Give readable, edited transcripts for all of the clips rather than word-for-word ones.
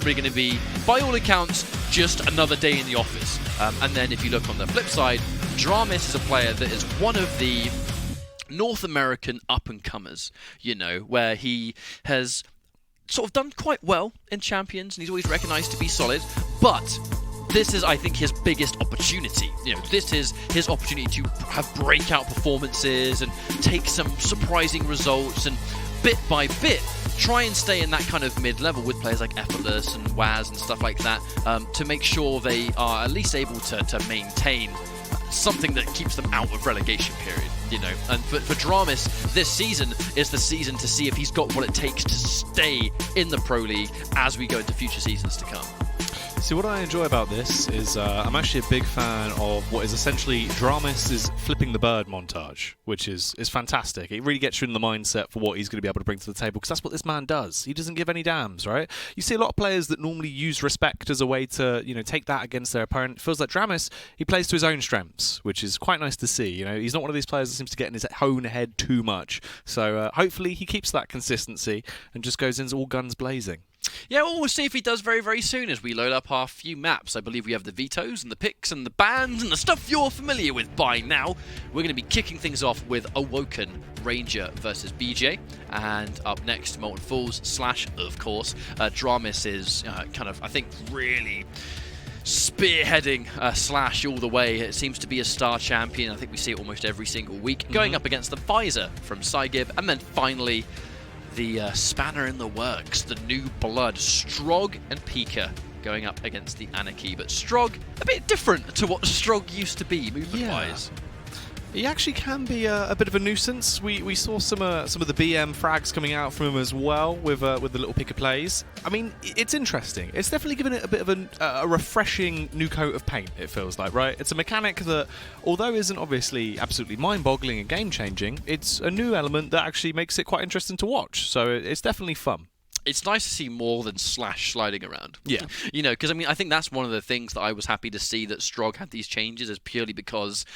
Probably going to be, by all accounts, just another day in the office. And then if you look on the flip side, dramis is a player that is one of the North American up-and-comers, you know, where he has sort of done quite well in Champions, and he's always recognised to be solid, but this is, I think, his biggest opportunity. You know, this is his opportunity to have breakout performances and take some surprising results, and bit by bit, try and stay in that kind of mid-level with players like Effortless and Waz and stuff like that, to make sure they are at least able to maintain something that keeps them out of relegation period, you know. And for dramis, this season is the season to see if he's got what it takes to stay in the Pro League as we go into future seasons to come. See, what I enjoy about this is I'm actually a big fan of what is essentially dramis' flipping the bird montage, which is fantastic. It really gets you in the mindset for what he's going to be able to bring to the table, because that's what this man does. He doesn't give any damns, right? You see a lot of players that normally use respect as a way to, you know, take that against their opponent. It feels like dramis, he plays to his own strengths, which is quite nice to see. You know, he's not one of these players that seems to get in his own head too much. So hopefully he keeps that consistency and just goes in all guns blazing. Yeah, well, we'll see if he does very, very soon as we load up our few maps. I believe we have the vetoes and the picks and the bans and the stuff you're familiar with by now. We're going to be kicking things off with Awoken Ranger versus BJ. And up next, Molten Fools / of course, dramis is kind of, I think, really spearheading Slash all the way. It seems to be a star champion. I think we see it almost every single week. Going up against the Visor from psygib. And then finally, the spanner in the works, the new blood, Strog and Pika going up against the Anarchy. But Strog, a bit different to what Strog used to be, movement-wise. He actually can be a bit of a nuisance. We saw some of the BM frags coming out from him as well with the little Pika plays. I mean, it's interesting. It's definitely given it a bit of a refreshing new coat of paint, it feels like, right? It's a mechanic that, although isn't obviously absolutely mind-boggling and game-changing, it's a new element that actually makes it quite interesting to watch. So it's definitely fun. It's nice to see more than Slash sliding around. Yeah. You know, because I mean, I think that's one of the things that I was happy to see that Strog had these changes, is purely because,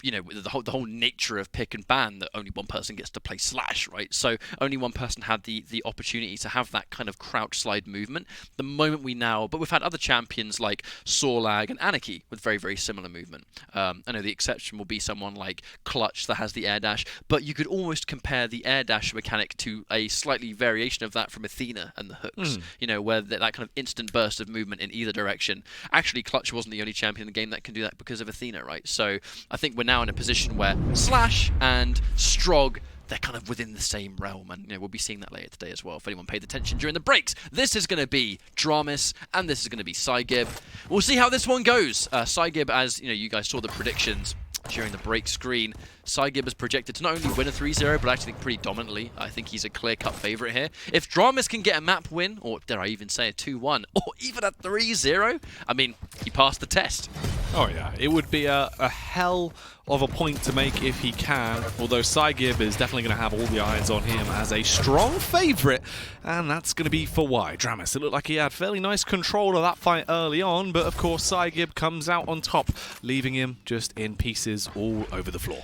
you know, the whole nature of pick and ban, that only one person gets to play Slash, right? So only one person had the opportunity to have that kind of crouch slide movement. The moment but we've had other champions like Sorlag and Anarchy with very, very similar movement. I know the exception will be someone like Clutch that has the air dash, but you could almost compare the air dash mechanic to a slightly variation of that from Athena and the hooks, you know, where that kind of instant burst of movement in either direction. Actually, Clutch wasn't the only champion in the game that can do that because of Athena, right? So I think we're now in a position where Slash and Strog, they're kind of within the same realm, and you know, we'll be seeing that later today as well, if anyone paid attention during the breaks. This is going to be dramis, and this is going to be psygib. We'll see how this one goes. Psygib, as you know, you guys saw the predictions during the break screen. Psygib is projected to not only win a 3-0, but actually pretty dominantly. I think he's a clear-cut favourite here. If dramis can get a map win, or dare I even say a 2-1, or even a 3-0, I mean, he passed the test. Oh yeah, it would be a hell of a point to make if he can, although psygib is definitely going to have all the eyes on him as a strong favourite, and that's going to be for why. dramis, it looked like he had fairly nice control of that fight early on, but of course psygib comes out on top, leaving him just in pieces all over the floor.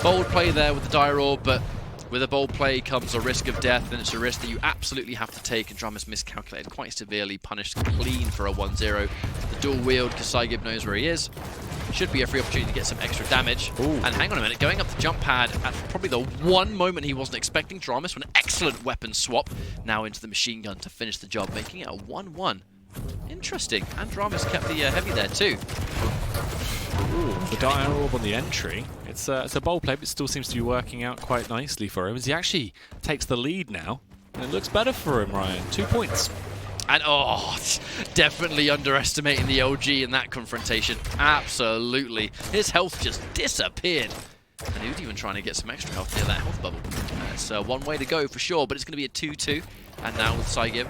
Bold play there with the Dire Orb, but with a bold play comes a risk of death, and it's a risk that you absolutely have to take, and dramis miscalculated quite severely, punished clean for a 1-0. The dual wield, because psygib knows where he is. Should be a free opportunity to get some extra damage. Ooh. And hang on a minute, going up the jump pad at probably the one moment he wasn't expecting. dramis with an excellent weapon swap, now into the machine gun to finish the job, making it a 1-1. Interesting, and dramis kept the heavy there too. Ooh, the Dire Orb on the entry. It's a bold play, but it still seems to be working out quite nicely for him, as he actually takes the lead now. And it looks better for him, Ryan. 2 points. And definitely underestimating the LG in that confrontation. Absolutely. His health just disappeared. And he was even trying to get some extra health near that health bubble. It's one way to go for sure, but it's going to be a 2-2. And now with psygib.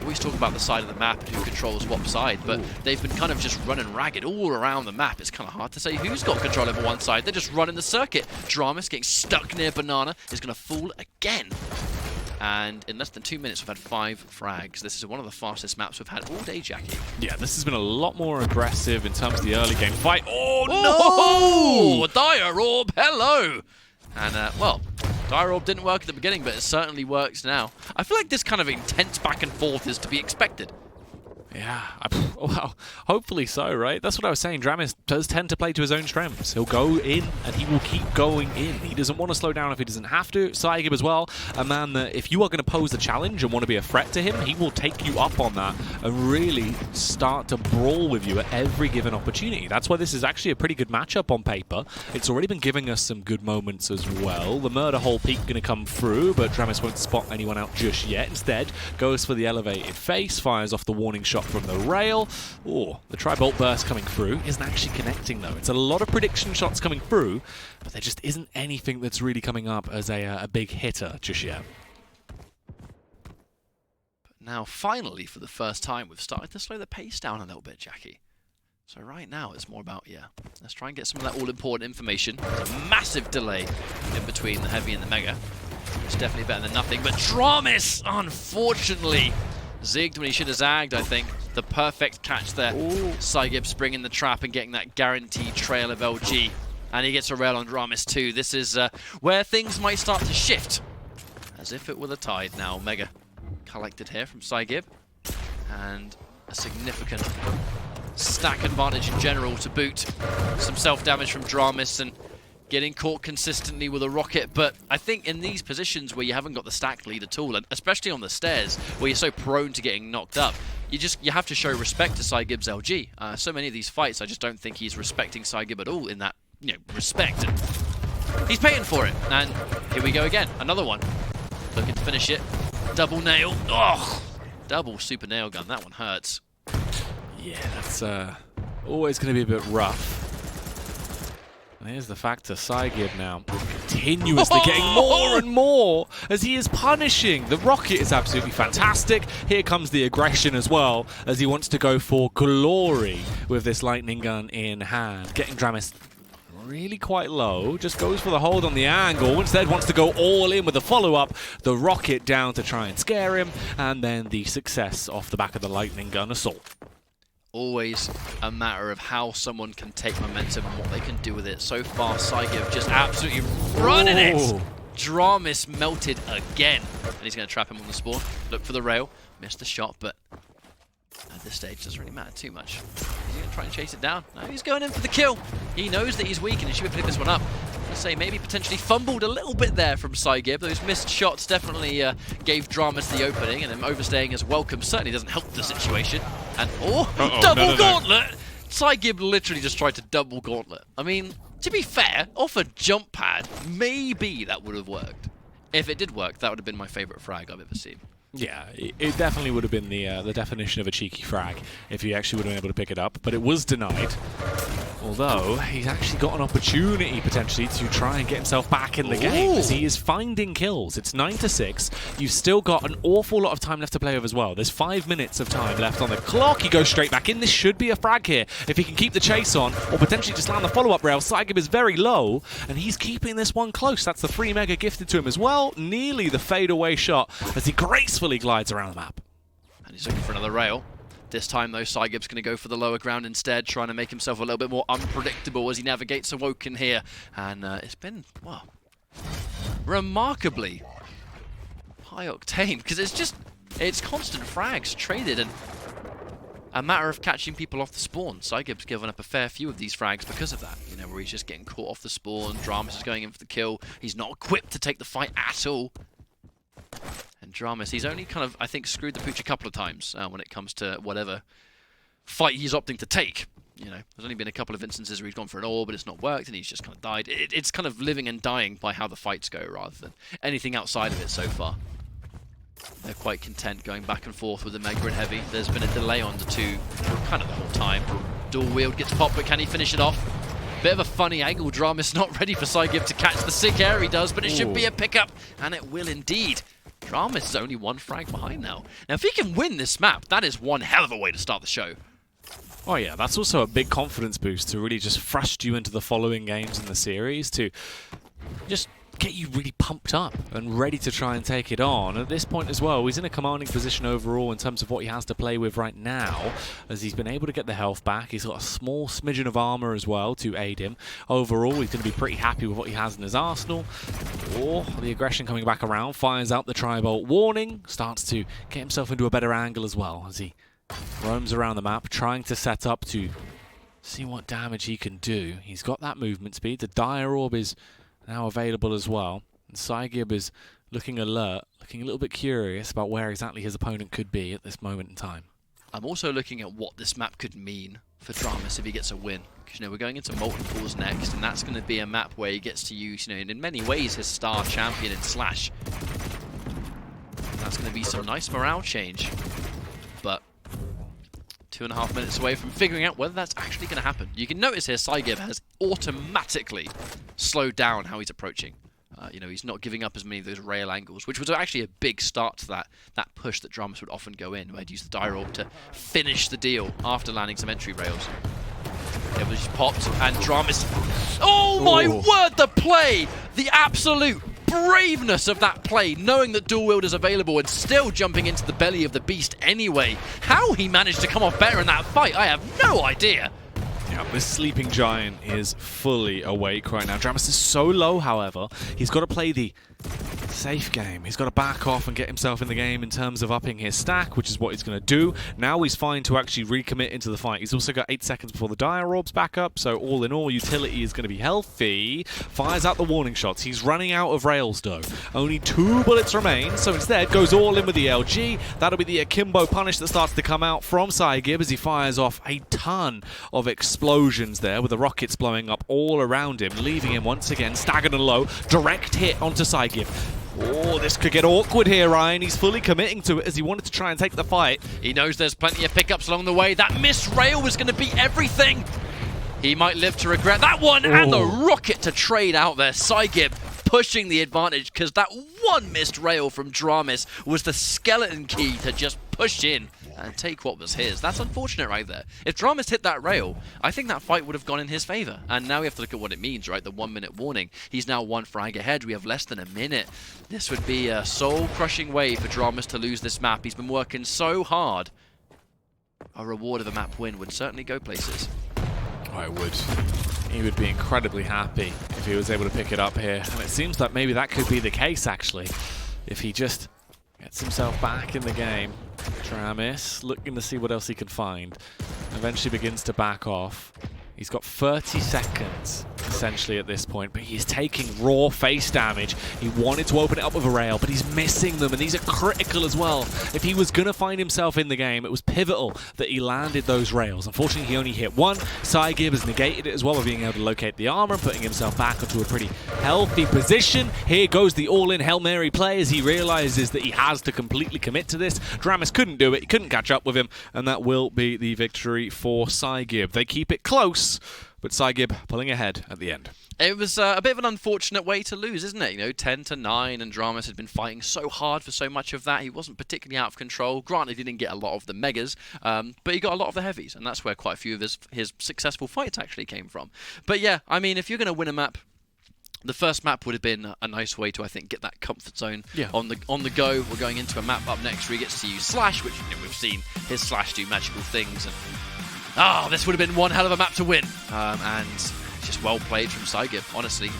Always talk about the side of the map and who controls what side, but they've been kind of just running ragged all around the map. It's kind of hard to say who's got control over one side. They're just running the circuit. dramis getting stuck near Banana is going to fall again. And in less than 2 minutes, we've had 5 frags. This is one of the fastest maps we've had all day, Jackie. Yeah, this has been a lot more aggressive in terms of the early game fight. Oh, no! Dire Orb, hello! And, well, Dire Orb didn't work at the beginning, but it certainly works now. I feel like this kind of intense back and forth is to be expected. Yeah, well, hopefully so, right? That's what I was saying. Dramis does tend to play to his own strengths. He'll go in, and he will keep going in. He doesn't want to slow down if he doesn't have to. psygib as well, a man that if you are going to pose a challenge and want to be a threat to him, he will take you up on that and really start to brawl with you at every given opportunity. That's why this is actually a pretty good matchup on paper. It's already been giving us some good moments as well. The murder hole peak going to come through, but Dramis won't spot anyone out just yet. Instead, goes for the elevated face, fires off the warning shot from the rail. Oh, the tri-bolt burst coming through isn't actually connecting though. It's a lot of prediction shots coming through, but there just isn't anything that's really coming up as a big hitter just yet. But now, finally, for the first time, we've started to slow the pace down a little bit, Jackie. So right now, it's more about, yeah, let's try and get some of that all-important information. There's a massive delay in between the heavy and the mega. It's definitely better than nothing, but dramis, unfortunately, zigged when he should have zagged, I think. The perfect catch there. psygib springing the trap and getting that guaranteed trail of LG. And he gets a rail on dramis too. This is where things might start to shift. As if it were the tide now. Mega collected here from psygib. And a significant stack advantage in general to boot. Some self-damage from dramis and getting caught consistently with a rocket, but I think in these positions where you haven't got the stack lead at all, and especially on the stairs where you're so prone to getting knocked up, you have to show respect to psygib's LG. So many of these fights, I just don't think he's respecting psygib at all in that, respect. And he's paying for it, and here we go again, another one. Looking to finish it. Double nail. Oh, double super nail gun. That one hurts. Yeah, that's always going to be a bit rough. And here's the factor, psygib now continuously getting more and more as he is punishing. The rocket is absolutely fantastic. Here comes the aggression as well as he wants to go for glory with this lightning gun in hand. Getting dramis really quite low, just goes for the hold on the angle, instead wants to go all in with the follow-up. The rocket down to try and scare him, and then the success off the back of the lightning gun assault. Always a matter of how someone can take momentum and what they can do with it. So far, psygib just absolutely running it. Dramis melted again. And he's going to trap him on the spawn. Look for the rail. Missed the shot, but at this stage, it doesn't really matter too much. He's going to try and chase it down. No, he's going in for the kill. He knows that he's weak and he should be picking this one up. I'd say maybe potentially fumbled a little bit there from psygib. Those missed shots definitely gave dramis the opening, and him overstaying his welcome certainly doesn't help the situation. And double gauntlet! psygib literally just tried to double gauntlet. I mean, to be fair, off a jump pad, maybe that would have worked. If it did work, that would have been my favorite frag I've ever seen. Yeah, it definitely would have been the definition of a cheeky frag if he actually would have been able to pick it up, but it was denied. Although, he's actually got an opportunity, potentially, to try and get himself back in the game, as he is finding kills. It's 9-6. You've still got an awful lot of time left to play with as well. There's 5 minutes of time left on the clock. He goes straight back in. This should be a frag here. If he can keep the chase on, or potentially just land the follow-up rail, psygib is very low, and he's keeping this one close. That's the 3 mega gifted to him as well. Nearly the fadeaway shot as he gracefully glides around the map. And he's looking for another rail. This time, though, psygib's going to go for the lower ground instead, trying to make himself a little bit more unpredictable as he navigates Awoken here. And it's been, well, remarkably high octane, because it's constant frags traded and a matter of catching people off the spawn. psygib's given up a fair few of these frags because of that, where he's just getting caught off the spawn. dramis is going in for the kill. He's not equipped to take the fight at all. And dramis, he's only kind of, I think, screwed the pooch a couple of times when it comes to whatever fight he's opting to take. There's only been a couple of instances where he's gone for an orb, but it's not worked, and he's just kind of died. It's kind of living and dying by how the fights go, rather than anything outside of it so far. They're quite content going back and forth with the Mega and Heavy. There's been a delay on the two kind of the whole time. Dual wield gets popped, but can he finish it off? Bit of a funny angle. dramis not ready for psygib to catch the sick air he does, but it should be a pickup, and it will indeed. dramis is only 1 frag behind now. Now, if he can win this map, that is one hell of a way to start the show. Oh yeah, that's also a big confidence boost to really just thrust you into the following games in the series, to just get you really pumped up and ready to try and take it on. At this point as well, he's in a commanding position overall in terms of what he has to play with right now, as he's been able to get the health back. He's got a small smidgen of armor as well to aid him. Overall, he's going to be pretty happy with what he has in his arsenal. Or the aggression coming back around, fires out the tri-bolt warning, starts to get himself into a better angle as well as he roams around the map, trying to set up to see what damage he can do. He's got that movement speed. The Dire Orb is now available as well. And psygib is looking alert, looking a little bit curious about where exactly his opponent could be at this moment in time. I'm also looking at what this map could mean for dramis if he gets a win. Because, we're going into Molten Pools next, and that's going to be a map where he gets to use, in many ways, his star champion in Slash. And that's going to be some nice morale change. But 2.5 minutes away from figuring out whether that's actually going to happen. You can notice here psygib has automatically slowed down how he's approaching. He's not giving up as many of those rail angles, which was actually a big start to that push that dramis would often go in, where he'd use the Dire Orb to finish the deal after landing some entry rails. It was just popped, and dramis... Oh my word, the play! The absolute braveness of that play, knowing that dual wield is available and still jumping into the belly of the beast anyway. How he managed to come off better in that fight, I have no idea. Yeah, this sleeping giant is fully awake right now. dramis is so low, however. He's got to play the safe game. He's got to back off and get himself in the game in terms of upping his stack, which is what he's going to do. Now he's fine to actually recommit into the fight. He's also got 8 seconds before the Dire Orb's back up, so all in all, utility is going to be healthy. Fires out the warning shots. He's running out of rails, though. Only 2 bullets remain, so instead goes all in with the LG. That'll be the akimbo punish that starts to come out from psygib as he fires off a ton of explosions there, with the rockets blowing up all around him, leaving him once again staggered and low. Direct hit onto psygib. Oh, this could get awkward here, Ryan. He's fully committing to it as he wanted to try and take the fight. He knows there's plenty of pickups along the way. That missed rail was going to be everything. He might live to regret that one. And the rocket to trade out there. psygib pushing the advantage, because that one missed rail from dramis was the skeleton key to just push in and take what was his. That's unfortunate right there. If dramis hit that rail, I think that fight would have gone in his favor. And now we have to look at what it means, right? The 1 minute warning. He's now 1 frag ahead. We have less than a minute. This would be a soul-crushing way for dramis to lose this map. He's been working so hard. A reward of a map win would certainly go places. I would. He would be incredibly happy if he was able to pick it up here. And it seems that maybe that could be the case, actually, if he just gets himself back in the game. dramis looking to see what else he can find. Eventually begins to back off. He's got 30 seconds, essentially, at this point, but he's taking raw face damage. He wanted to open it up with a rail, but he's missing them, and these are critical as well. If he was going to find himself in the game, it was pivotal that he landed those rails. Unfortunately, he only hit 1. psygib has negated it as well by being able to locate the armor, putting himself back into a pretty healthy position. Here goes the all-in Hail Mary play as he realizes that he has to completely commit to this. dramis couldn't do it. He couldn't catch up with him, and that will be the victory for psygib. They keep it close, but psygib pulling ahead at the end. It was a bit of an unfortunate way to lose, isn't it? 10-9, and dramis had been fighting so hard for so much of that. He wasn't particularly out of control. Granted, he didn't get a lot of the megas, but he got a lot of the heavies, and that's where quite a few of his successful fights actually came from. But yeah, I mean, if you're going to win a map, the first map would have been a nice way to, I think, get that comfort zone on the go. We're going into a map up next where he gets to use Slash, which we've seen his Slash do magical things, and this would have been one hell of a map to win, and it's just well played from psygib, honestly.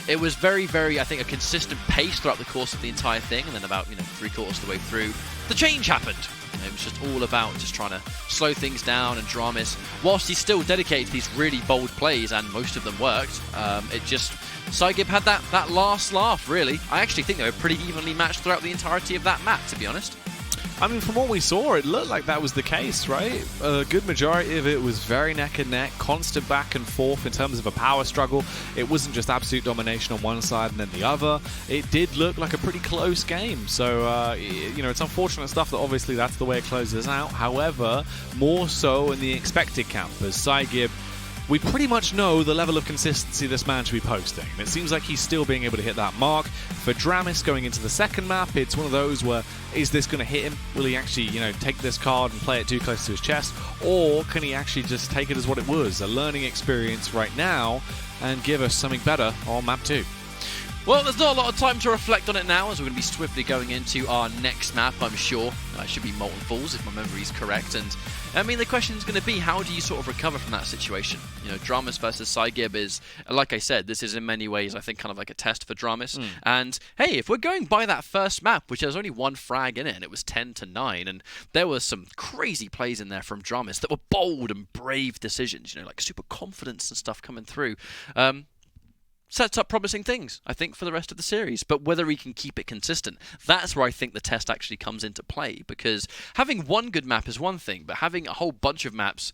It was very, very, I think, a consistent pace throughout the course of the entire thing, and then about 3/4 of the way through, the change happened. It was just all about just trying to slow things down, and dramis, whilst he's still dedicated to these really bold plays, and most of them worked, psygib had that last laugh, really. I actually think they were pretty evenly matched throughout the entirety of that map, to be honest. I mean, from what we saw, it looked like that was the case, right? A good majority of it was very neck and neck, constant back and forth in terms of a power struggle. It wasn't just absolute domination on one side and then the other. It did look like a pretty close game. So, it's unfortunate stuff that obviously that's the way it closes out. However, more so in the expected camp, as psygib, we pretty much know the level of consistency this man should be posting. It seems like he's still being able to hit that mark. For dramis going into the second map, it's one of those where, is this going to hit him? Will he actually, take this card and play it too close to his chest? Or can he actually just take it as what it was, a learning experience right now, and give us something better on map 2? Well, there's not a lot of time to reflect on it now, as we're going to be swiftly going into our next map, I'm sure. It should be Molten Falls, if my memory is correct. And, I mean, the question is going to be, how do you sort of recover from that situation? You know, dramis versus psygib is, like I said, this is in many ways, I think, kind of like a test for dramis. And, hey, if we're going by that first map, which has only one frag in it, and it was 10-9, and there were some crazy plays in there from dramis that were bold and brave decisions, you know, like super confidence and stuff coming through. Sets up promising things, I think, for the rest of the series. But whether he can keep it consistent, that's where I think the test actually comes into play. Because having one good map is one thing, but having a whole bunch of maps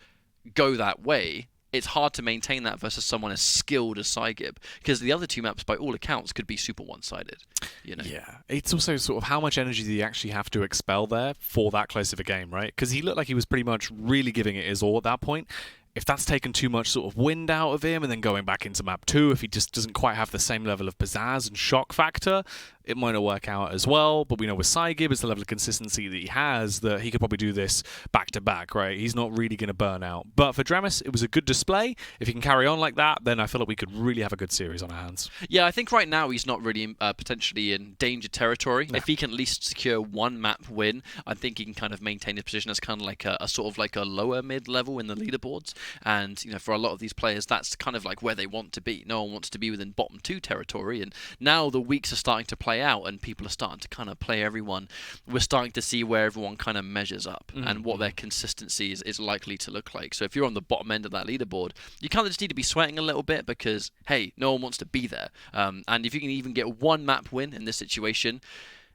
go that way, it's hard to maintain that versus someone as skilled as psygib. Because the other two maps, by all accounts, could be super one-sided. You know? Yeah, it's also sort of how much energy do you actually have to expel there for that close of a game, right? Because he looked like he was pretty much really giving it his all at that point. If that's taken too much sort of wind out of him and then going back into map 2, if he just doesn't quite have the same level of pizzazz and shock factor, it might not work out as well. But we know with psygib, it's the level of consistency that he has that he could probably do this back-to-back, right? He's not really going to burn out. But for dramis, it was a good display. If he can carry on like that, then I feel like we could really have a good series on our hands. Yeah, I think right now he's not really potentially in danger territory. No. If he can at least secure one map win, I think he can kind of maintain his position as kind of like a sort of like a lower mid-level in the leaderboards. And, you know, for a lot of these players, that's kind of like where they want to be. No one wants to be within bottom 2 territory. And now the weeks are starting to play out and people are starting to kind of play everyone. We're starting to see where everyone kind of measures up and what their consistency is likely to look like. So if you're on the bottom end of that leaderboard, you kind of just need to be sweating a little bit because, hey, no one wants to be there. And if you can even get one map win in this situation,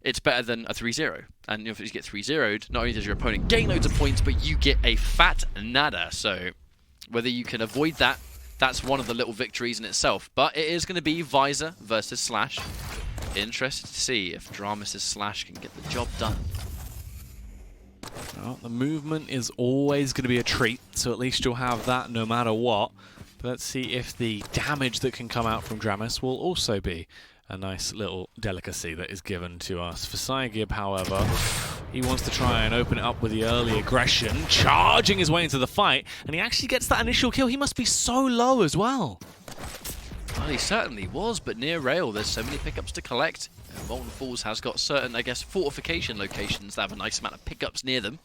it's better than a 3-0. And if you get 3-0'd, not only does your opponent gain loads of points, but you get a fat nada. So whether you can avoid that, that's one of the little victories in itself. But it is going to be Visor versus Slash. Interested to see if dramis' Slash can get the job done. Well, the movement is always going to be a treat, so at least you'll have that no matter what. But let's see if the damage that can come out from dramis will also be a nice little delicacy that is given to us. For psygib, however, he wants to try and open it up with the early aggression, charging his way into the fight, and he actually gets that initial kill. He must be so low as well. Well, he certainly was, but near rail, there's so many pickups to collect. Molten Falls has got certain, I guess, fortification locations that have a nice amount of pickups near them.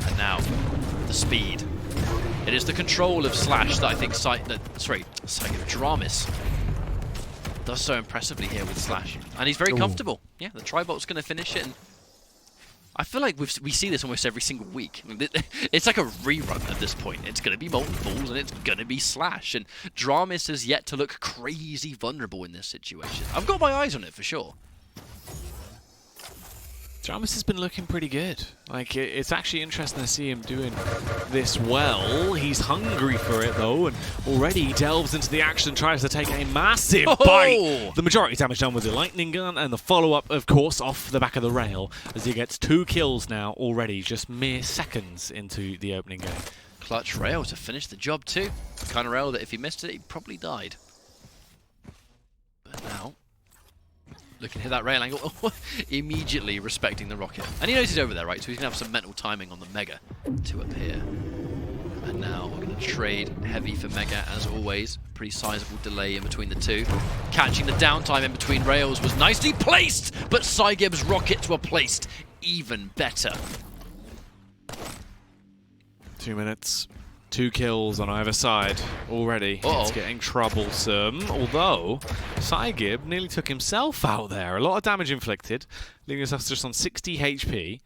And now, the speed. It is the control of Slash that I think dramis does so impressively here with Slash. And he's very comfortable. Yeah, the Tribolt's going to finish it. And I feel like we see this almost every single week. It's like a rerun at this point. It's going to be Molten Falls and it's going to be Slash. And dramis has yet to look crazy vulnerable in this situation. I've got my eyes on it for sure. dramis has been looking pretty good. Like, it's actually interesting to see him doing this well. He's hungry for it, though, and already delves into the action, tries to take a massive bite. The majority damage done with the lightning gun, and the follow-up, of course, off the back of the rail, as he gets 2 kills now already, just mere seconds into the opening game. Clutch rail to finish the job, too. The kind of rail that if he missed it, he probably died. But now, looking to hit that rail angle, immediately respecting the rocket. And he knows he's over there, right? So he's going to have some mental timing on the Mega to appear. And now we're going to trade heavy for Mega, as always. Pretty sizable delay in between the two. Catching the downtime in between rails was nicely placed, but psygib's rockets were placed even better. 2 minutes. 2 kills on either side already. It's getting troublesome. Although, psygib nearly took himself out there. A lot of damage inflicted, leaving us just on 60 HP.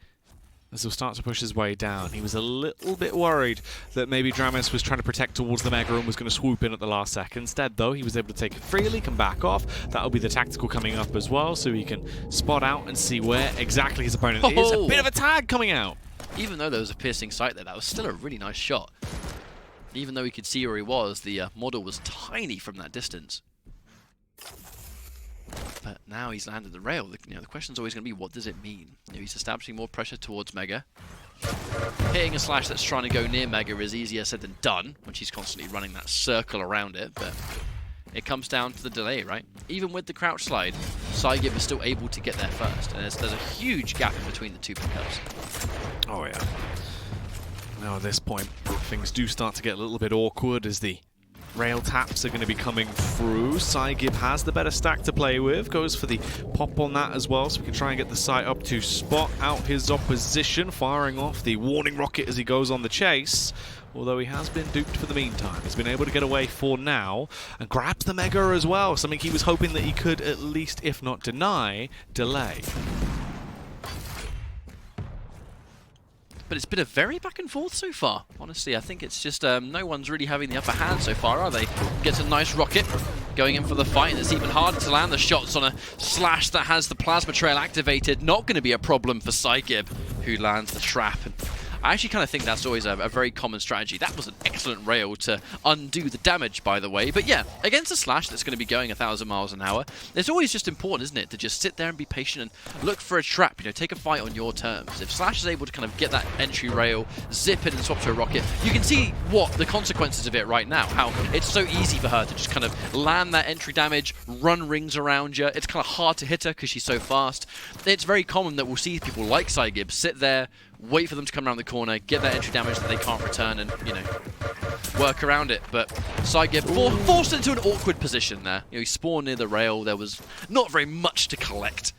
As he'll start to push his way down. He was a little bit worried that maybe dramis was trying to protect towards the Mega and was going to swoop in at the last second. Instead, though, he was able to take it freely, come back off. That'll be the tactical coming up as well, so he can spot out and see where exactly his opponent is. A bit of a tag coming out. Even though there was a piercing sight there, that was still a really nice shot. Even though he could see where he was, the model was tiny from that distance. But now he's landed the rail. The question's always going to be, what does it mean? He's establishing more pressure towards Mega. Hitting a Slash that's trying to go near Mega is easier said than done, when she's constantly running that circle around it. But it comes down to the delay, right? Even with the crouch slide, psygib is still able to get there first. And there's a huge gap in between the two pickups. Oh, yeah. Now at this point, things do start to get a little bit awkward as the Rail taps are going to be coming through. psygib has the better stack to play with. Goes for the pop on that as well, so we can try and get the site up to spot out his opposition, firing off the warning rocket as he goes on the chase. Although he has been duped for the meantime. He's been able to get away for now and grabs the Mega as well. Something he was hoping that he could at least, if not deny, delay. But it's been a very back and forth so far. Honestly, I think it's just no one's really having the upper hand so far, are they? Gets a nice rocket going in for the fight, and it's even harder to land the shots on a Slash that has the plasma trail activated. Not going to be a problem for psygib, who lands the trap. And I actually kind of think that's always a very common strategy. That was an excellent rail to undo the damage, by the way. But yeah, against a Slash that's going to be going 1,000 miles an hour, it's always just important, isn't it, to just sit there and be patient and look for a trap. You know, take a fight on your terms. If Slash is able to kind of get that entry rail, zip it and swap to a rocket, you can see what the consequences of it right now. How it's so easy for her to just kind of land that entry damage, run rings around you. It's kind of hard to hit her because she's so fast. It's very common that we'll see people like psygib sit there, wait for them to come around the corner, get that entry damage that they can't return, and, you know, work around it. But psygib forced into an awkward position there. You know, he spawned near the rail. There was not very much to collect.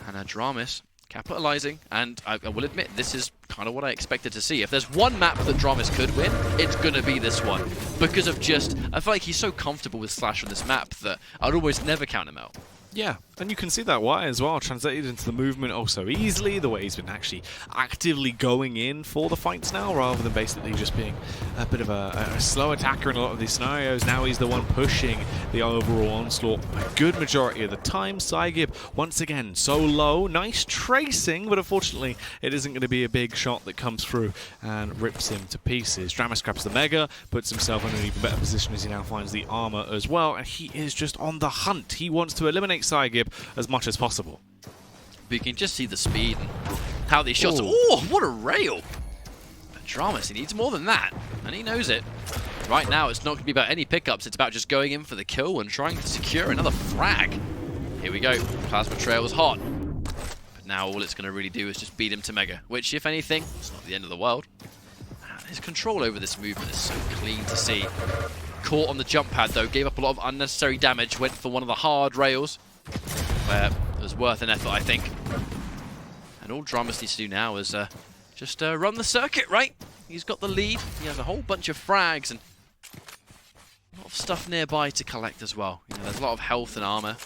And dramis capitalizing, and I will admit, this is kind of what I expected to see. If there's one map that dramis could win, it's going to be this one. Because of just, I feel like he's so comfortable with Slash on this map that I'd always never count him out. Yeah, and you can see that why as well, translated into the movement oh so easily, the way he's been actually actively going in for the fights now, rather than basically just being a bit of a slow attacker in a lot of these scenarios. Now he's the one pushing the overall onslaught a good majority of the time. psygib, once again, so low, nice tracing, but unfortunately it isn't going to be a big shot that comes through and rips him to pieces. dramis grabs the Mega, puts himself in an even better position as he now finds the armor as well, and he is just on the hunt. He wants to eliminate psygib as much as possible. But you can just see the speed and how these shots... Oh, what a rail! But dramis, he needs more than that, and he knows it. Right now, it's not going to be about any pickups. It's about just going in for the kill and trying to secure another frag. Here we go. Plasma trail was hot. But now all it's going to really do is just beat him to Mega, which, if anything, it's not the end of the world. Man, his control over this movement is so clean to see. Caught on the jump pad, though. Gave up a lot of unnecessary damage. Went for one of the hard rails, where it was worth an effort, I think. And all dramis needs to do now is just run the circuit, right? He's got the lead. He has a whole bunch of frags and a lot of stuff nearby to collect as well. You know, there's a lot of health and armor.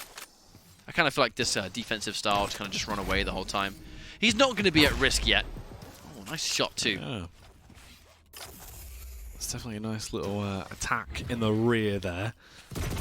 I kind of feel like this defensive style to kind of just run away the whole time. He's not going to be at risk yet. Oh, nice shot too. Yeah. It's definitely a nice little attack in the rear there.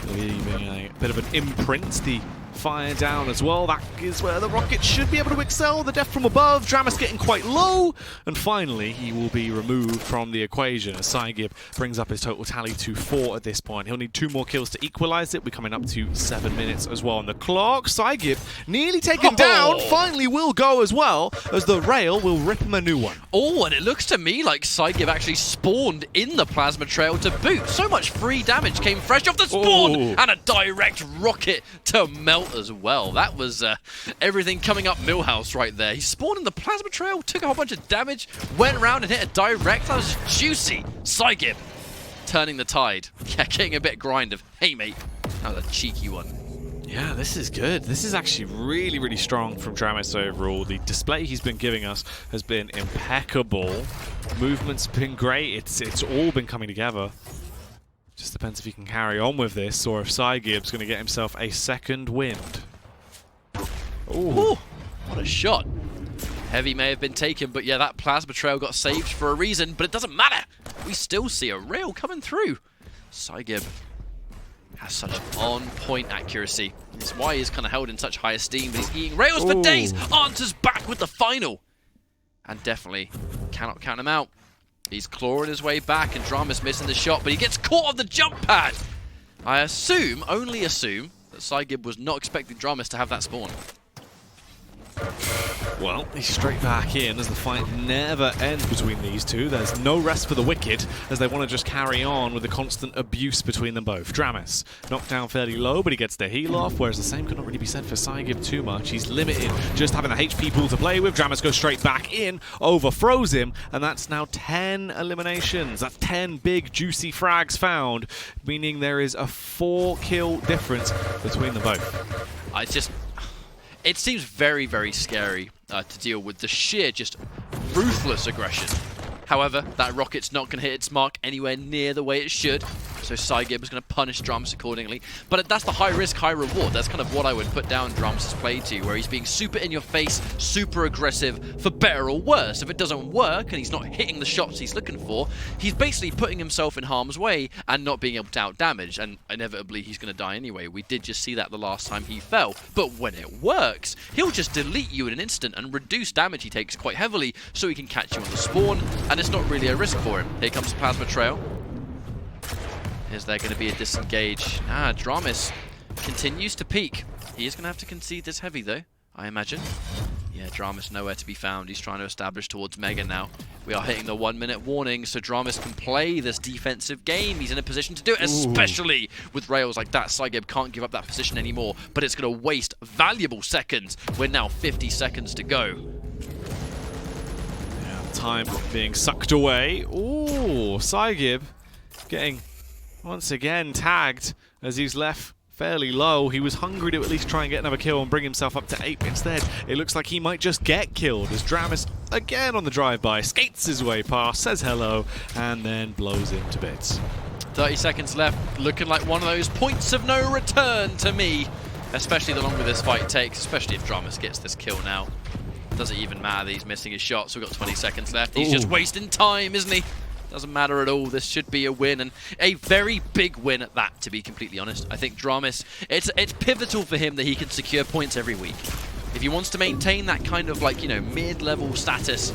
Leaving a bit of an imprint. The fire down as well. That is where the rocket should be able to excel. The death from above. dramis getting quite low. And finally, he will be removed from the equation as psygib brings up his total tally to 4 at this point. He'll need 2 more kills to equalize it. We're coming up to 7 minutes as well on the clock. psygib nearly taken down. Finally will go as well, as the rail will rip him a new one. Oh, and it looks to me like psygib actually spawned in the plasma trail to boot. So much free damage came fresh off the spawn. And a direct rocket to melt as well. That was everything coming up Millhouse right there. He spawned in the plasma trail, took a whole bunch of damage, went around and hit a direct. That was juicy. psygib turning the tide. Yeah, getting a bit grind of, hey mate, that was a cheeky one. Yeah, this is good. This is actually really, really strong from dramis overall. The display he's been giving us has been impeccable. Movement's been great. It's all been coming together. Just depends if he can carry on with this, or if psygib's going to get himself a second wind. Ooh, what a shot. Heavy may have been taken, but yeah, that plasma trail got saved for a reason, but it doesn't matter. We still see a rail coming through. psygib has such on-point accuracy. That's why he's kind of held in such high esteem, but he's eating rails for days. Answers back with the final. And definitely cannot count him out. He's clawing his way back, and dramis missing the shot, but he gets caught on the jump pad. I assume, only assume, that psygib was not expecting dramis to have that spawn. Well, he's straight back in as the fight never ends between these two. There's no rest for the wicked as they want to just carry on with the constant abuse between them both. dramis knocked down fairly low, but he gets the heal off, whereas the same cannot really be said for psygib too much. He's limited, just having the HP pool to play with. dramis goes straight back in, overthrows him, and that's now 10 eliminations. That's 10 big juicy frags found, meaning there is a 4-kill difference between them both. It seems very, very scary to deal with the sheer, just ruthless aggression. However, that rocket's not going to hit its mark anywhere near the way it should, so psygib is going to punish dramis accordingly. But that's the high risk, high reward. That's kind of what I would put down dramis' play to, where he's being super in your face, super aggressive, for better or worse. If it doesn't work and he's not hitting the shots he's looking for, he's basically putting himself in harm's way and not being able to out-damage, and inevitably he's going to die anyway. We did just see that the last time he fell. But when it works, he'll just delete you in an instant and reduce damage he takes quite heavily so he can catch you on the spawn, and it's not really a risk for him. Here comes the Plasma Trail. Is there going to be a disengage? dramis continues to peek. He is going to have to concede this heavy though, I imagine. Yeah, dramis nowhere to be found. He's trying to establish towards Mega now. We are hitting the 1-minute warning, so dramis can play this defensive game. He's in a position to do it, especially with rails like that. psygib can't give up that position anymore, but it's going to waste valuable seconds. We're now 50 seconds to go. Time being sucked away. Ooh, psygib getting once again tagged as he's left fairly low. He was hungry to at least try and get another kill and bring himself up to 8. Instead, it looks like he might just get killed as dramis again on the drive-by skates his way past, says hello, and then blows him to bits. 30 seconds left, looking like one of those points of no return to me, especially the longer this fight takes, especially if dramis gets this kill now. Doesn't even matter that he's missing his shots. We've got 20 seconds left. He's just wasting time, isn't he? Doesn't matter at all. This should be a win, and a very big win at that, to be completely honest. I think dramis, it's pivotal for him that he can secure points every week. If he wants to maintain that kind of mid-level status,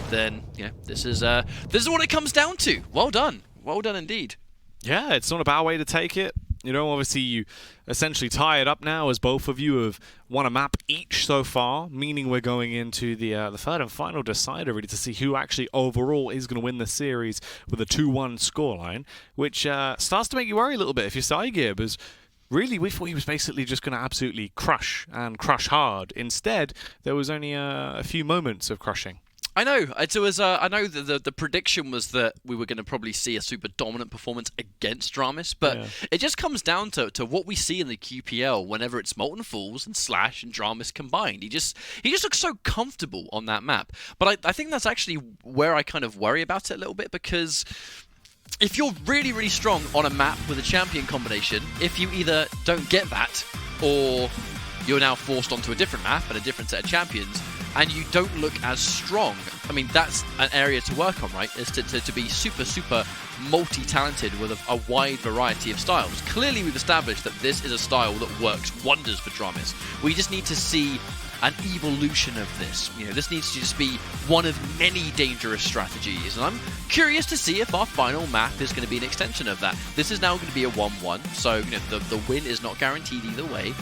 then this is what it comes down to. Well done indeed. Yeah, it's not a bad way to take it. Obviously you essentially tie it up now as both of you have won a map each so far, meaning we're going into the third and final decider really to see who actually overall is going to win the series with a 2-1 scoreline, which starts to make you worry a little bit if you're psygib, as really we thought he was basically just going to absolutely crush and crush hard. Instead, there was only a few moments of crushing. I know. It was. I know that the prediction was that we were going to probably see a super dominant performance against dramis, but it just comes down to what we see in the QPL whenever it's Molten Fools and Slash and dramis combined. He just looks so comfortable on that map. But I think that's actually where I kind of worry about it a little bit, because if you're really, really strong on a map with a champion combination, if you either don't get that or you're now forced onto a different map and a different set of champions, and you don't look as strong, I mean, that's an area to work on, right? Is to be super, super multi-talented with a wide variety of styles. Clearly, we've established that this is a style that works wonders for dramis. We just need to see an evolution of this. This needs to just be one of many dangerous strategies, and I'm curious to see if our final map is going to be an extension of that. This is now going to be a 1-1, so the win is not guaranteed either way.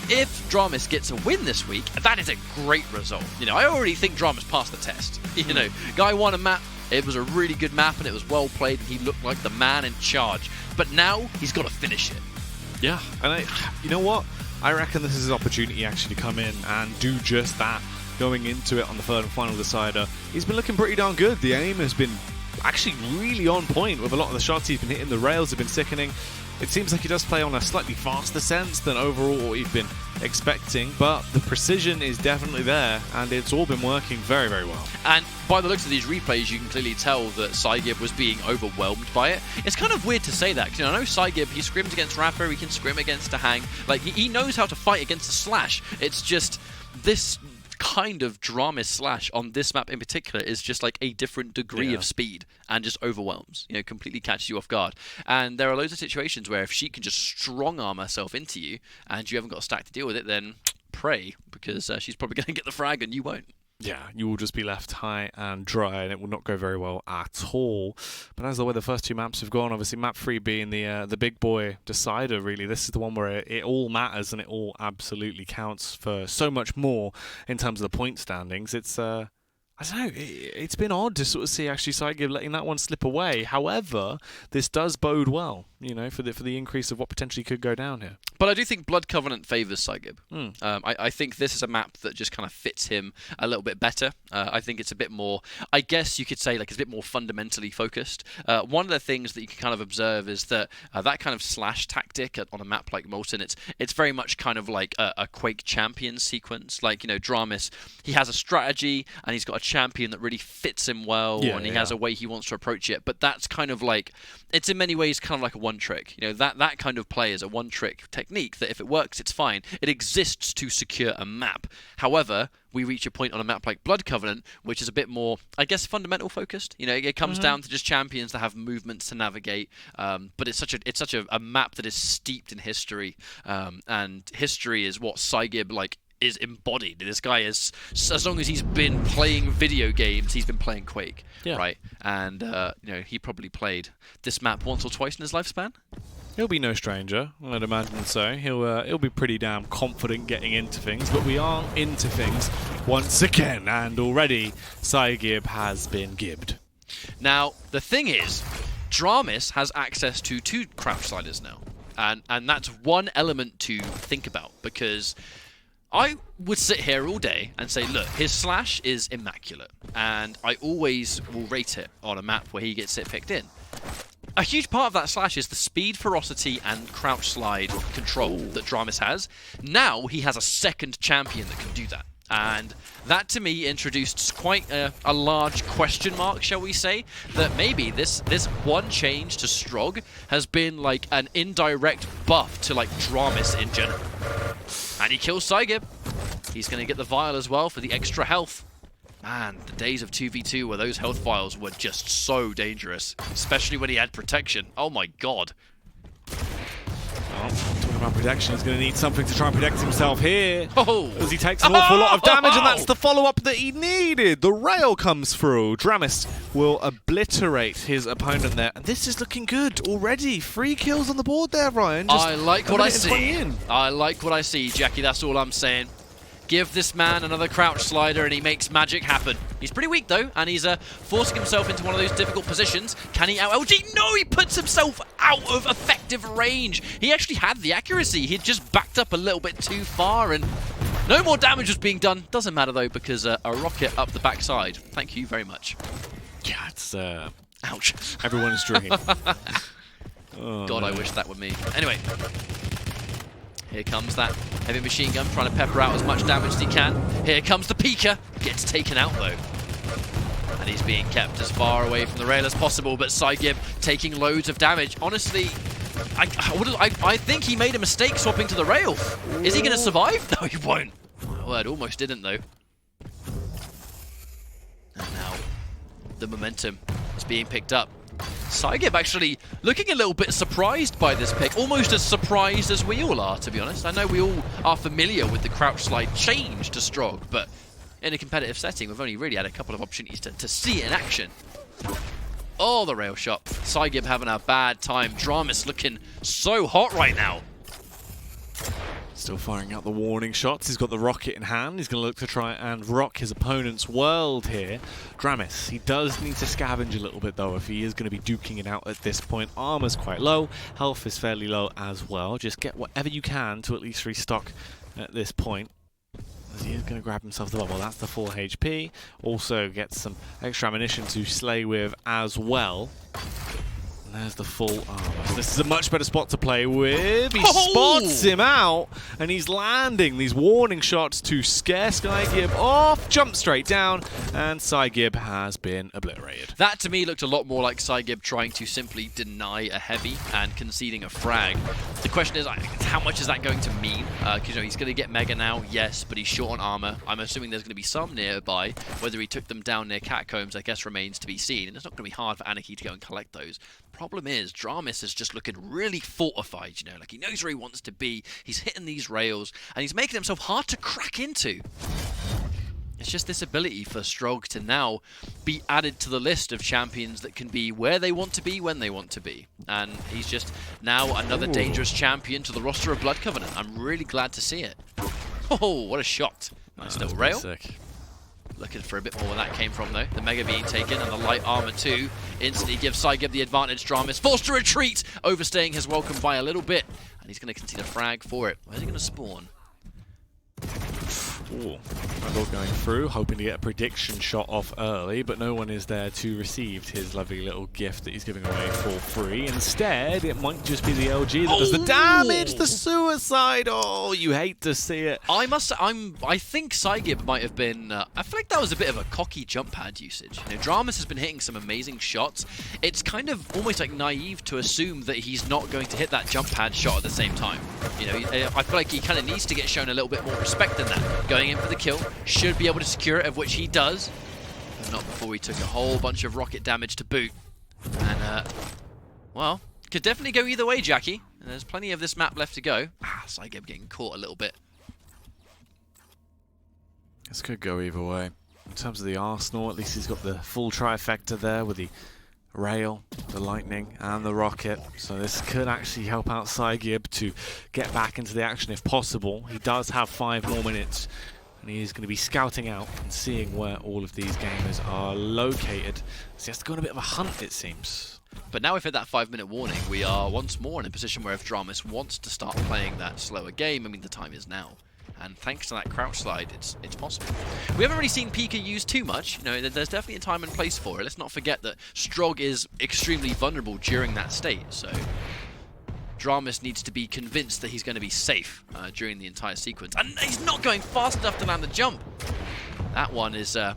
If dramis gets a win this week, that is a great result. I already think dramis passed the test. Guy won a map, it was a really good map, and it was well played, and he looked like the man in charge. But now, he's got to finish it. Yeah, and you know what? I reckon this is his opportunity actually to come in and do just that. Going into it on the third and final decider, he's been looking pretty darn good. The aim has been actually really on point with a lot of the shots he's been hitting. The rails have been sickening. It seems like he does play on a slightly faster sense than overall what we've been expecting, but the precision is definitely there, and it's all been working very, very well. And by the looks of these replays, you can clearly tell that psygib was being overwhelmed by it. It's kind of weird to say that, because I know psygib, he scrims against Rapper, he can scrim against a Hang. He knows how to fight against a Slash. It's just this kind of dramis Slash on this map in particular is just like a different degree of speed and just overwhelms, completely catches you off guard. And there are loads of situations where if she can just strong arm herself into you and you haven't got a stack to deal with it, then pray, because she's probably going to get the frag and you won't. Yeah, you will just be left high and dry, and it will not go very well at all. But as the way the first 2 maps have gone, obviously map 3 being the big boy decider, really, this is the one where it all matters and it all absolutely counts for so much more in terms of the point standings. It's I don't know, it's been odd to sort of see actually psygib letting that one slip away. However, this does bode well, you know, for the increase of what potentially could go down here. But I do think Blood Covenant favours psygib. I think this is a map that just kind of fits him a little bit better. I think it's a bit more, I guess you could say, like, it's a bit more fundamentally focused. One of the things that you can kind of observe is that that kind of slash tactic on a map like Molten, it's very much kind of like a Quake champion sequence. Like, you know, dramis, he has a strategy and he's got a champion that really fits him well, and he has a way he wants to approach it. But that's kind of like, it's in many ways kind of like a one trick. You know, that kind of play is a one trick technique that if it works, it's fine. It exists to secure a map. However, we reach a point on a map like Blood Covenant, which is a bit more, I guess, fundamental focused. You know, it comes down to just champions that have movements to navigate. But it's such a map that is steeped in history, and history is what psygib is embodied. This guy is, as long as he's been playing video games, he's been playing Quake, right? And you know, he probably played this map once or twice in his lifespan. He'll be no stranger, I'd imagine so. He'll be pretty damn confident getting into things, but we are into things once again, and already psygib has been gibbed. Now, the thing is, dramis has access to 2 crouch sliders now, and that's one element to think about, because I would sit here all day and say, look, his slash is immaculate, and I always will rate it on a map where he gets it picked in. A huge part of that slash is the speed, ferocity, and crouch slide control that dramis has. Now he has a second champion that can do that. And that, to me, introduced quite a large question mark, shall we say, that maybe this one change to Strog has been like an indirect buff to like dramis in general. And he kills psygib. He's going to get the vial as well for the extra health. Man, the days of 2v2 where those health vials were just so dangerous, especially when he had protection. Oh my god. Well, talking about protection, he's going to need something to try and protect himself here. As he takes an Oh! awful lot of damage, and that's the follow-up that he needed. The rail comes through. dramis will obliterate his opponent there. And this is looking good already. 3 kills on the board there, Ryan. I like what I see. I like what I see, Jackie. That's all I'm saying. Give this man another crouch slider and he makes magic happen. He's pretty weak though, and he's forcing himself into one of those difficult positions. Can he out LG? No, he puts himself out of effective range. He actually had the accuracy. He'd just backed up a little bit too far, and no more damage was being done. Doesn't matter though, because a rocket up the backside. Thank you very much. Yeah, it's ouch. Everyone's dream. Oh, God, I wish that were me. Anyway. Here comes that heavy machine gun, trying to pepper out as much damage as he can. Here comes the Pika. Gets taken out, though. And he's being kept as far away from the rail as possible, but psygib taking loads of damage. Honestly, I think he made a mistake swapping to the rail. Is he going to survive? No, he won't. Well, it almost didn't, though. And now, the momentum is being picked up. psygib actually looking a little bit surprised by this pick, almost as surprised as we all are, to be honest. I know we all are familiar with the crouch slide change to Strog, but in a competitive setting, we've only really had a couple of opportunities to see it in action. Oh, the rail shot. psygib having a bad time. dramis looking so hot right now. Still firing out the warning shots. He's got the rocket in hand. He's going to look to try and rock his opponent's world here. dramis, he does need to scavenge a little bit though if he is going to be duking it out at this point. Armor's quite low. Health is fairly low as well. Just get whatever you can to at least restock at this point. As he is going to grab himself the bubble. That's the full HP. Also gets some extra ammunition to slay with as well. And there's the full armor. So this is a much better spot to play with. He spots him out, and he's landing these warning shots to scare psygib off. Jump straight down, and psygib has been obliterated. That to me looked a lot more like psygib trying to simply deny a heavy and conceding a frag. The question is, how much is that going to mean? Because he's going to get Mega now, yes, but he's short on armor. I'm assuming there's going to be some nearby. Whether he took them down near catacombs, I guess, remains to be seen. And it's not going to be hard for Anarchy to go and collect those. Problem is, dramis is just looking really fortified, like he knows where he wants to be, he's hitting these rails, and he's making himself hard to crack into. It's just this ability for Strog to now be added to the list of champions that can be where they want to be, when they want to be. And he's just now another dangerous champion to the roster of Blood Covenant. I'm really glad to see it. Oh, what a shot. Nice little rail. Sick. Looking for a bit more where that came from, though. The Mega being taken and the light armor, too. Instantly gives psygib the advantage. Dramis forced to retreat, overstaying his welcome by a little bit. And he's going to concede a frag for it. Where's he going to spawn? Ooh, Randall going through, hoping to get a prediction shot off early, but no one is there to receive his lovely little gift that he's giving away for free. Instead, it might just be the LG that does the damage, the suicide. Oh, you hate to see it. I think psygib might have been. I feel like that was a bit of a cocky jump pad usage. You know, Dramis has been hitting some amazing shots. It's kind of almost like naive to assume that he's not going to hit that jump pad shot at the same time. You know, I feel like he kind of needs to get shown a little bit more respect than that. Going in for the kill, should be able to secure it, of which he does. But not before he took a whole bunch of rocket damage to boot. And, well, could definitely go either way, Jackie. And there's plenty of this map left to go. psygib getting caught a little bit. This could go either way. In terms of the Arsenal, at least he's got the full trifecta there with the rail, the lightning, and the rocket. So this could actually help out psygib to get back into the action if possible. He does have 5 more minutes, and he's going to be scouting out and seeing where all of these gamers are located. So he has to go on a bit of a hunt, it seems. But now we've hit that 5-minute warning, we are once more in a position where if Dramis wants to start playing that slower game, I mean, the time is now. And thanks to that crouch slide, it's possible. We haven't really seen Pika used too much. You know, there's definitely a time and place for it. Let's not forget that Strog is extremely vulnerable during that state. So Dramis needs to be convinced that he's going to be safe during the entire sequence. And he's not going fast enough to land the jump. That one is a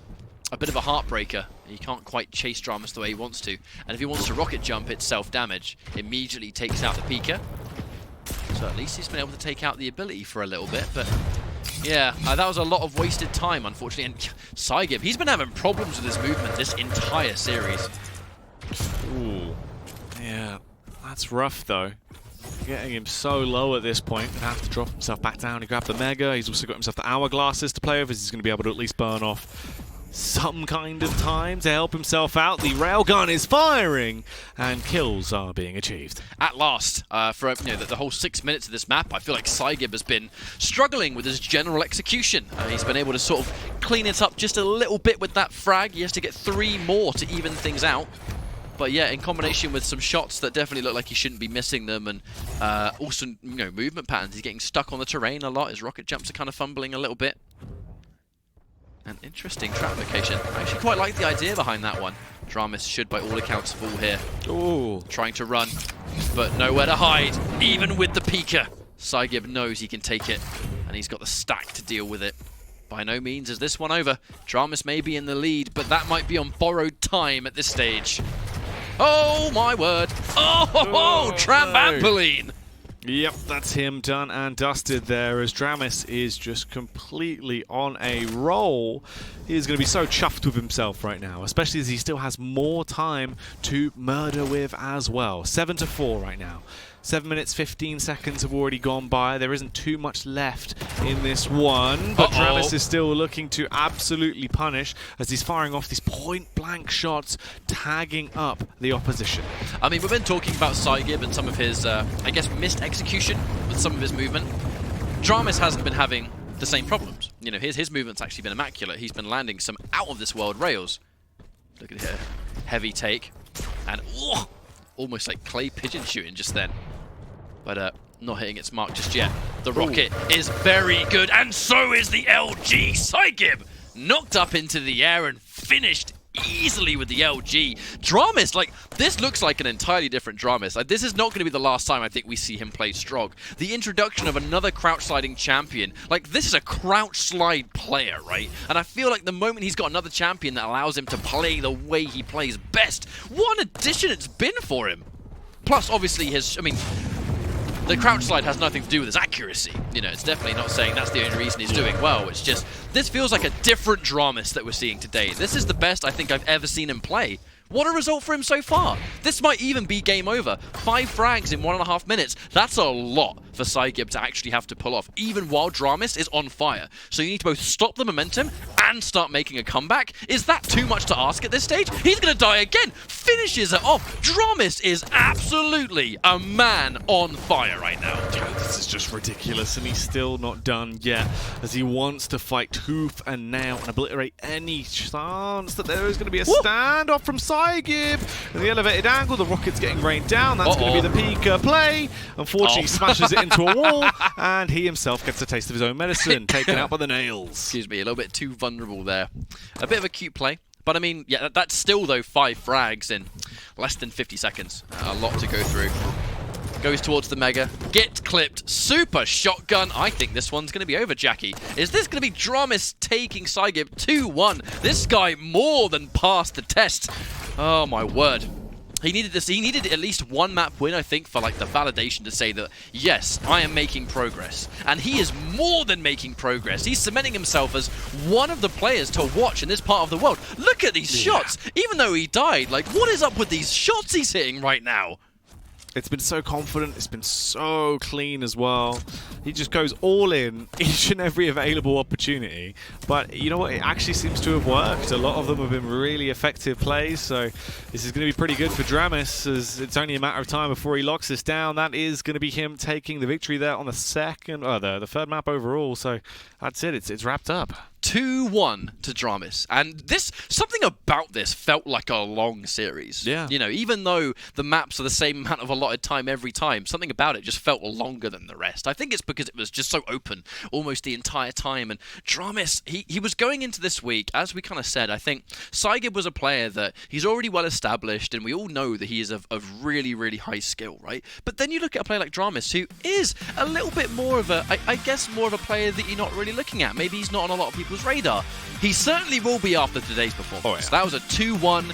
bit of a heartbreaker. He can't quite chase Dramis the way he wants to. And if he wants to rocket jump, it's self-damage. Immediately takes out the Pika. So at least he's been able to take out the ability for a little bit, but yeah, that was a lot of wasted time, unfortunately. And psygib, he's been having problems with his movement this entire series. Ooh, yeah, that's rough though. Getting him so low at this point, gonna have to drop himself back down. He grabbed the Mega, he's also got himself the Hourglasses to play with, as he's gonna be able to at least burn off some kind of time to help himself out. The railgun is firing, and kills are being achieved. At last, for the whole 6 minutes of this map, I feel like psygib has been struggling with his general execution. He's been able to sort of clean it up just a little bit with that frag. He has to get 3 more to even things out. But yeah, in combination with some shots that definitely look like he shouldn't be missing them, and also movement patterns. He's getting stuck on the terrain a lot. His rocket jumps are kind of fumbling a little bit. An interesting trap location. I actually quite like the idea behind that one. Dramis should, by all accounts, fall here. Ooh. Trying to run, but nowhere to hide, even with the Pika. psygib knows he can take it, and he's got the stack to deal with it. By no means is this one over. Dramis may be in the lead, but that might be on borrowed time at this stage. Oh, my word. Oh, Tramampoline! Yep, that's him done and dusted there, as Dramis is just completely on a roll. He is going to be so chuffed with himself right now, especially as he still has more time to murder with as well. 7-4 right now. 7 minutes, 15 seconds have already gone by. There isn't too much left in this one, but Dramis is still looking to absolutely punish as he's firing off these point-blank shots, tagging up the opposition. I mean, we've been talking about psygib and some of his, I guess, missed execution with some of his movement. Dramis hasn't been having the same problems. You know, his movement's actually been immaculate. He's been landing some out-of-this-world rails. Look at here. Heavy take. And almost like clay pigeon shooting just then. But not hitting its mark just yet. The rocket is very good, and so is the LG. psygib knocked up into the air and finished easily with the LG. Dramis, like, this looks like an entirely different Dramis. Like, this is not going to be the last time I think we see him play Strog. The introduction of another crouch sliding champion, like, this is a crouch slide player, right? And I feel like the moment he's got another champion that allows him to play the way he plays best, what an addition it's been for him. Plus, obviously, the crouch slide has nothing to do with his accuracy. You know, it's definitely not saying that's the only reason he's doing well. It's just, this feels like a different Dramis that we're seeing today. This is the best I think I've ever seen him play. What a result for him so far. This might even be game over. 5 frags in 1.5 minutes. That's a lot. for psygib to actually have to pull off, even while dramis is on fire. So you need to both stop the momentum and start making a comeback. Is that too much to ask at this stage? He's going to die again. Finishes it off. dramis is absolutely a man on fire right now. This is just ridiculous, and he's still not done yet, as he wants to fight tooth and nail and obliterate any chance that there is going to be a standoff from psygib. In the elevated angle, the rocket's getting rained down. That's going to be the peak play. Unfortunately, he smashes it into a wall, and he himself gets a taste of his own medicine, taken out by the nails. Excuse me, a little bit too vulnerable there. A bit of a cute play. But I mean, yeah, that's still, though, 5 frags in less than 50 seconds. A lot to go through. Goes towards the Mega. Get clipped. Super shotgun. I think this one's going to be over, Jackie. Is this going to be dramis taking psygib 2-1? This guy more than passed the test. Oh, my word. He needed this. He needed at least one map win, I think, for like the validation to say that, yes, I am making progress. And he is more than making progress. He's cementing himself as one of the players to watch in this part of the world. Look at these shots. Even though he died, like, what is up with these shots he's hitting right now? It's been so confident, it's been so clean as well. He just goes all in each and every available opportunity. But you know what, it actually seems to have worked. A lot of them have been really effective plays, so this is going to be pretty good for dramis, as it's only a matter of time before he locks this down. That is going to be him taking the victory there on the third map overall, so that's it, it's wrapped up. 2-1 to dramis, and something about this felt like a long series. Yeah. You know, even though the maps are the same amount of allotted time every time, something about it just felt longer than the rest. I think it's because it was just so open almost the entire time, and dramis, he was going into this week, as we kind of said, I think psygib was a player that he's already well established, and we all know that he is of really, really high skill, right? But then you look at a player like dramis, who is a little bit more of a, I guess, more of a player that you're not really looking at. Maybe he's not on a lot of people's radar. He certainly will be after today's performance. Oh, yeah. That was a 2-1.